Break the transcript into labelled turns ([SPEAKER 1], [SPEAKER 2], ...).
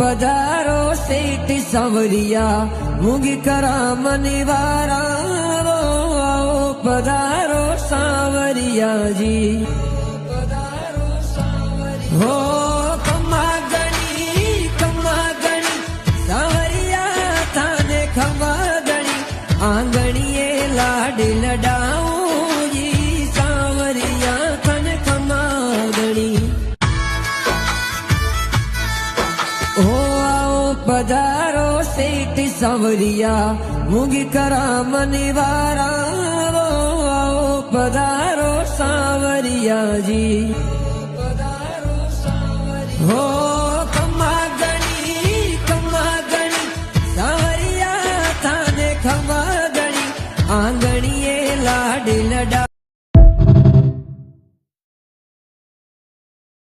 [SPEAKER 1] पधारो सेठ सांवरिया मूंगी कराम निवारा आओ पधारो सांवरिया जी हो कमा गणी सांवरिया थाने खमा गणी आंगणीए लाड लडाऊं जी सांवरिया थाने खमा गणी हो आओ पधारो सेठ सांवरिया मूंगी कराम निवारा आओ पधारो सांवरिया जी हो